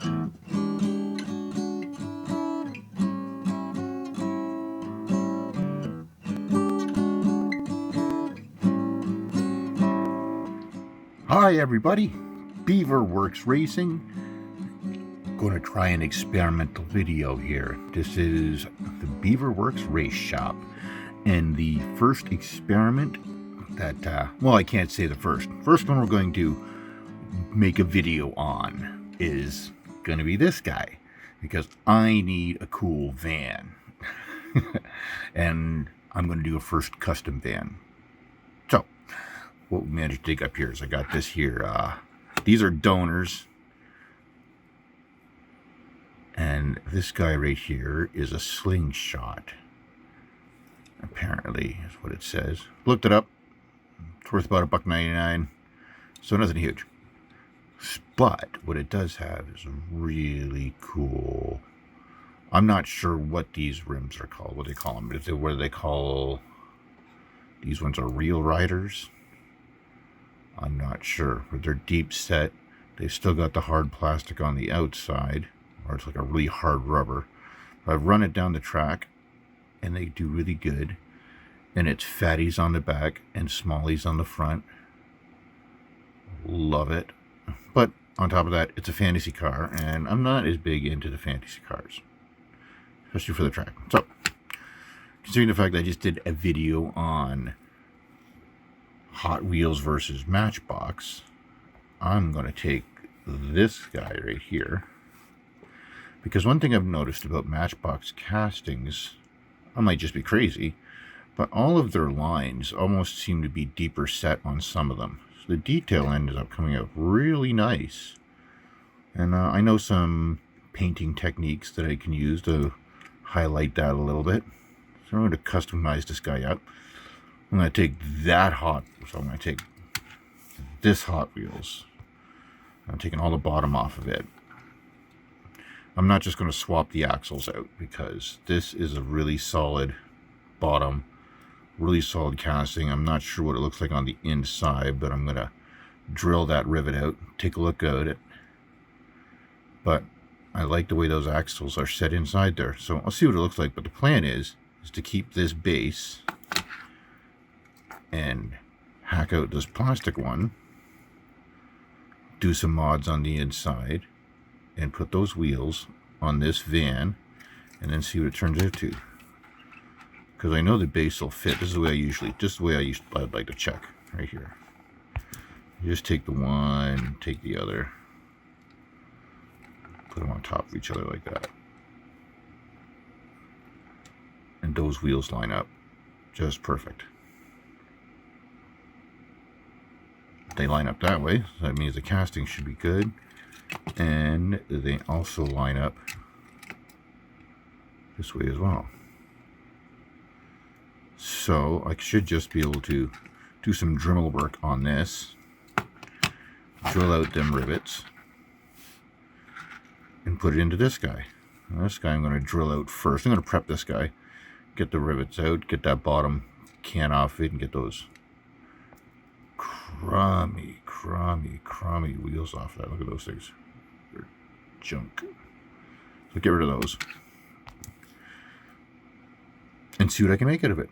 Hi everybody, Beaverworx Racing. Going to try an experimental video here. This is the Beaverworx Race Shop, and the first experiment that, well, I can't say the first one we're going to make a video on is going to be this guy, because I need a cool van. And I'm going to do a first custom van. So what we managed to dig up here is I got this here. These are donors. And this guy right here is a slingshot. Apparently, is what it says. Looked it up. It's worth about $1.99. So nothing huge. But what it does have is really cool. I'm not sure what these rims are called. What they call them? What do they call? These ones are real riders. I'm not sure, but they're deep set. They've still got the hard plastic on the outside, or it's like a really hard rubber. I've run it down the track, and they do really good. And it's fatties on the back and smallies on the front. Love it. But on top of that, it's a fantasy car, and I'm not as big into the fantasy cars, especially for the track. So, considering the fact that I just did a video on Hot Wheels versus Matchbox, I'm going to take this guy right here, because one thing I've noticed about Matchbox castings, I might just be crazy, but all of their lines almost seem to be deeper set on some of them. So the detail ended up coming out really nice. And I know some painting techniques that I can use to highlight that a little bit. So I'm going to customize this guy up. I'm going to take so I'm going to take this Hot Wheels. I'm taking all the bottom off of it. I'm not just going to swap the axles out, because this is a really solid bottom, really solid casting. I'm not sure what it looks like on the inside, but I'm going to drill that rivet out, take a look at it. But I like the way those axles are set inside there. So I'll see what it looks like, but the plan is to keep this base and hack out this plastic one, do some mods on the inside, and put those wheels on this van, and then see what it turns out to. Because I know the base will fit. This is the way I'd like to check right here. You just take the one, take the other, put them on top of each other like that, and those wheels line up just perfect. They line up that way, so that means the casting should be good, and they also line up this way as well. So I should just be able to do some Dremel work on this, drill out them rivets, and put it into this guy. Now this guy I'm going to drill out first. I'm going to prep this guy, get the rivets out, get that bottom can off it, and get those crummy wheels off that. Look at those things. They're junk. So get rid of those and see what I can make out of it.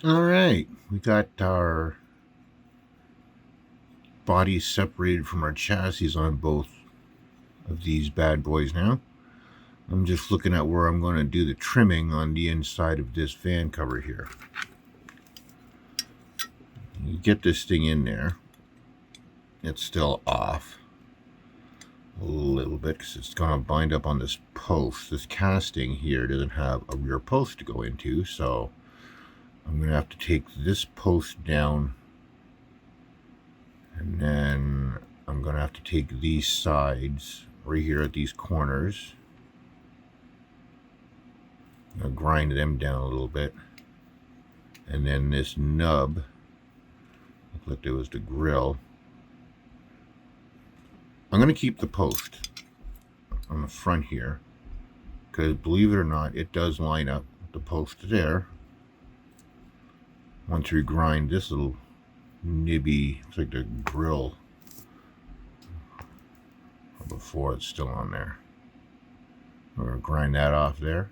All right, we got our bodies separated from our chassis on both of these bad boys now. I'm just looking at where I'm going to do the trimming on the inside of this van cover here. You get this thing in there. It's still off a little bit because it's going to bind up on this post. This casting here doesn't have a rear post to go into, so I'm going to have to take this post down, and then I'm going to have to take these sides right here at these corners. I'm going to grind them down a little bit, and then this nub, looked like it was the grill. I'm going to keep the post on the front here because, believe it or not, it does line up with the post there. Once we grind this little nibby, it's like the grill before, it's still on there. We're going to grind that off there.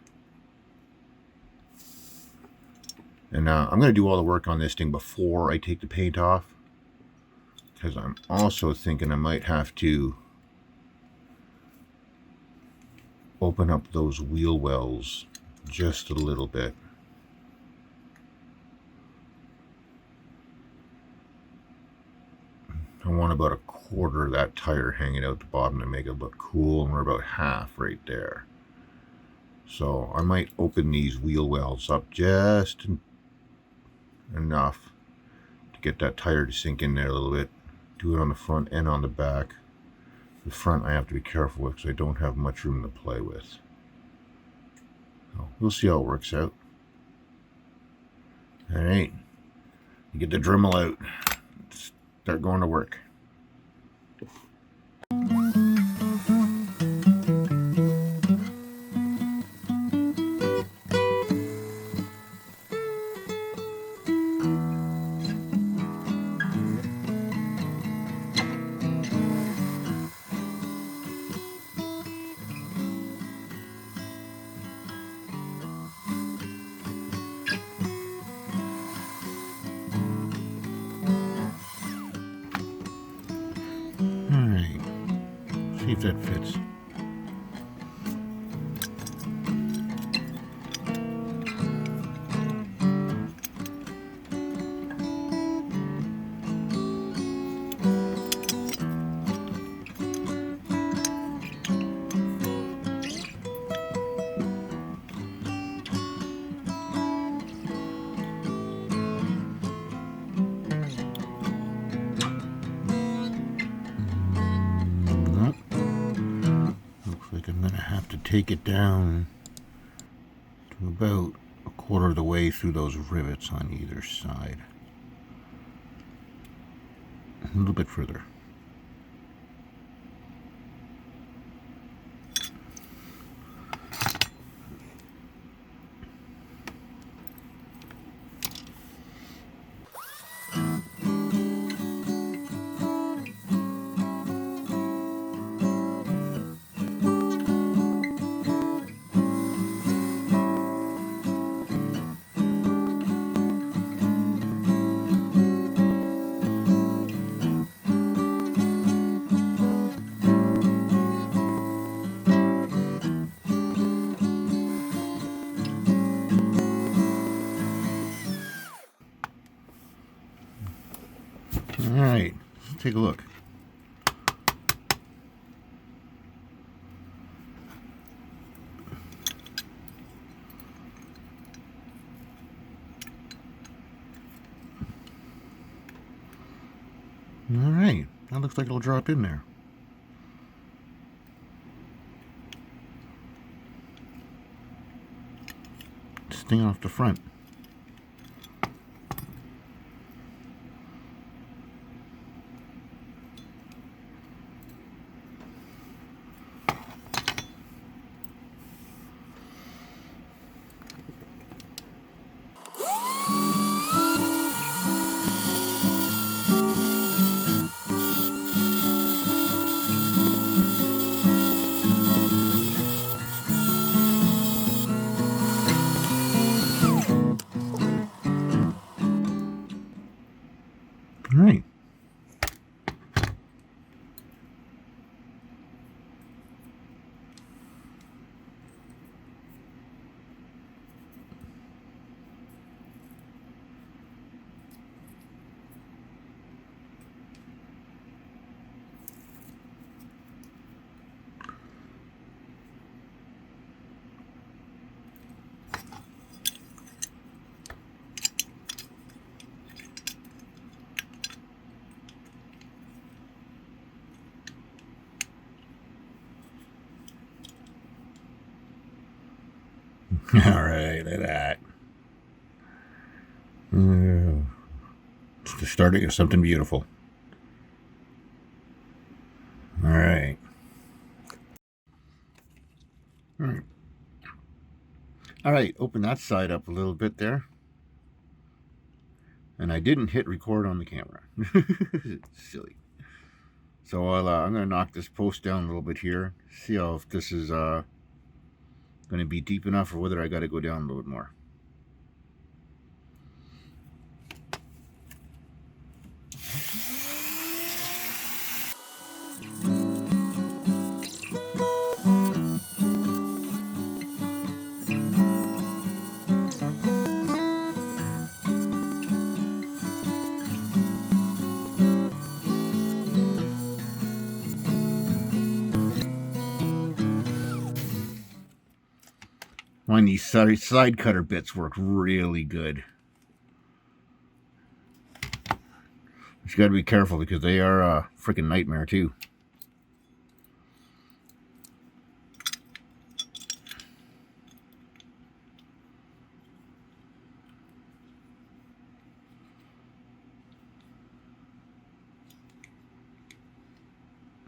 And I'm going to do all the work on this thing before I take the paint off, because I'm also thinking I might have to open up those wheel wells just a little bit. I want about a quarter of that tire hanging out the bottom to make it look cool, and we're about half right there. So I might open these wheel wells up just enough to get that tire to sink in there a little bit. Do it on the front and on the back. The front I have to be careful with because I don't have much room to play with. So we'll see how it works out. Alright, you get the Dremel out. Start going to work. Alright, see if that fits. I'm going to have to take it down to about a quarter of the way through those rivets on either side. A little bit further. Alright, let's take a look. Alright, that looks like it'll drop in there. Sting off the front. All right. All right, look at that. It's the start of something beautiful. All right. All right. All right, open that side up a little bit there. And I didn't hit record on the camera. Silly. So I'm going to knock this post down a little bit here. See how if this is going to be deep enough or whether I got to go down a little bit more. Find these side cutter bits work really good. You got to be careful because they are a freaking nightmare too.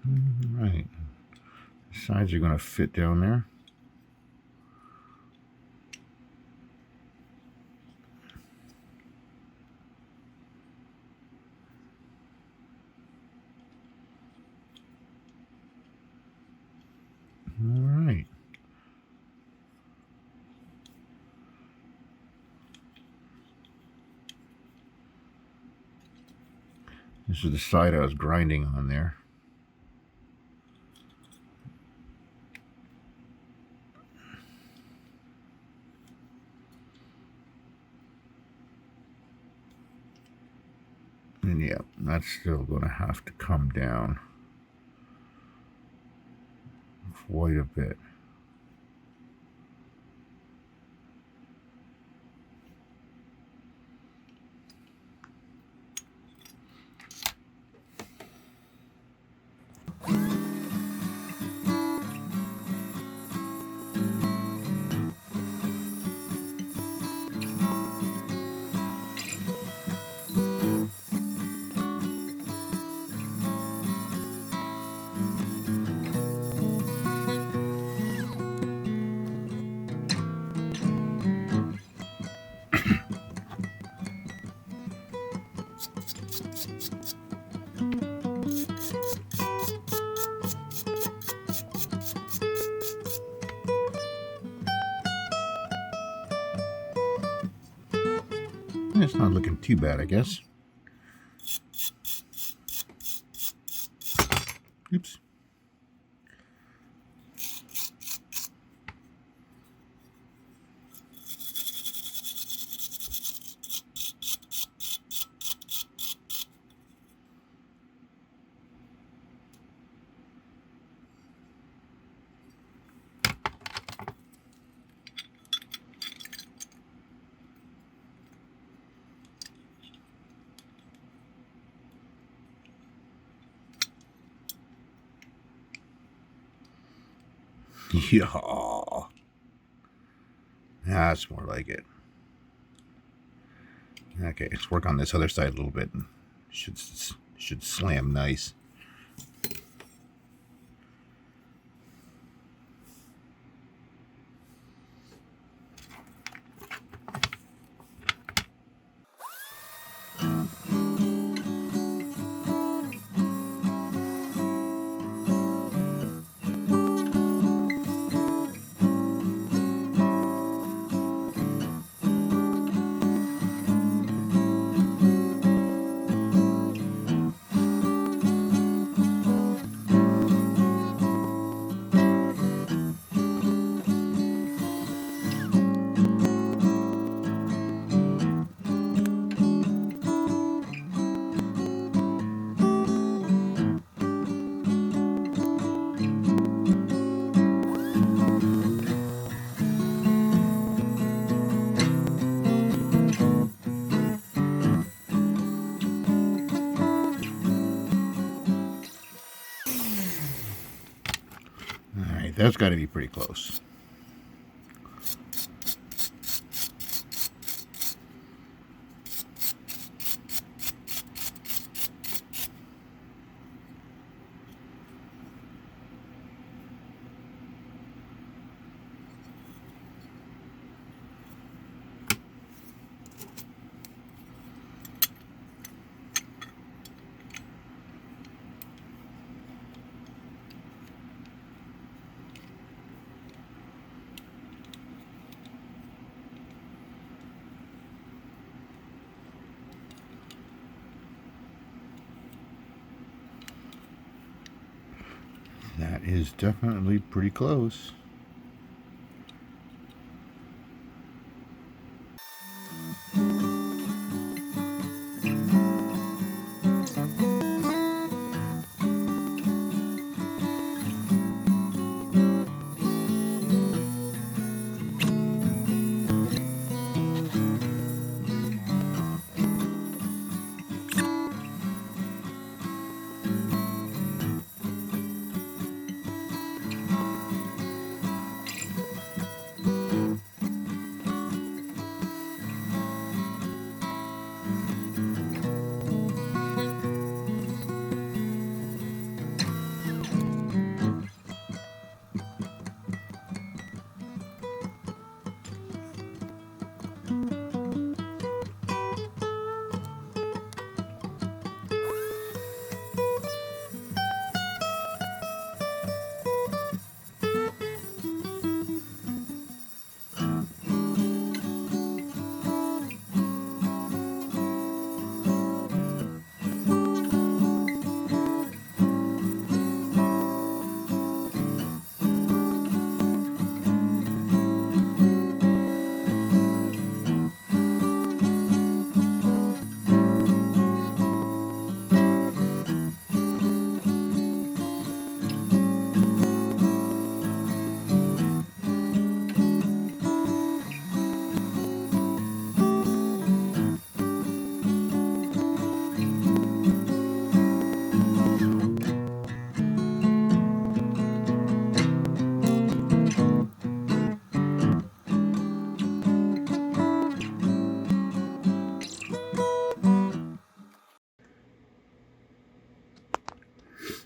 All right, the sides are going to fit down there. All right. This is the side I was grinding on there. And yeah, that's still going to have to come down quite a bit. It's not looking too bad, I guess. Oops. Yeah. That's more like it. Okay, let's work on this other side a little bit. And should slam nice. That's got to be pretty close. That is definitely pretty close.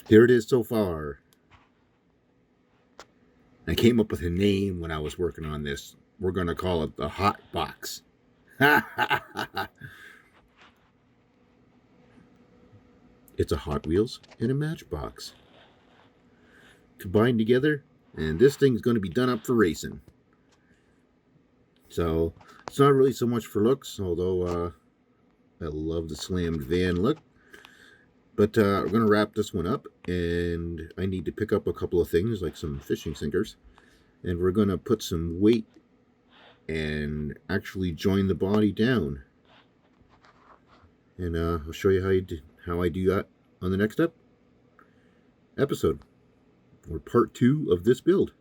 Here it is so far. I came up with a name when I was working on this. We're going to call it the HOTBOX. It's a Hot Wheels and a Matchbox combined together, and this thing's going to be done up for racing. So it's not really so much for looks, although I love the slammed van look. But we're going to wrap this one up, and I need to pick up a couple of things like some fishing sinkers, and we're going to put some weight and actually join the body down. And I'll show you how I do that on the next episode, or part 2 of this build.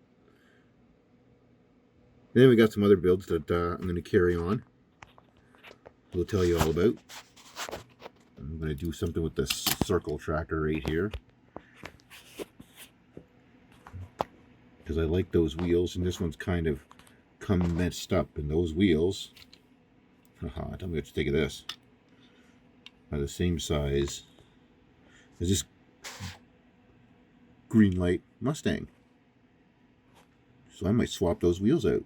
And then we got some other builds that I'm going to carry on. We'll tell you all about. I'm going to do something with this circle tractor right here, because I like those wheels, and this one's kind of come messed up, and those wheels, tell me what you think of this, are the same size as this green light Mustang. So I might swap those wheels out.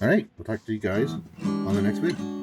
Alright, we'll talk to you guys on the next video.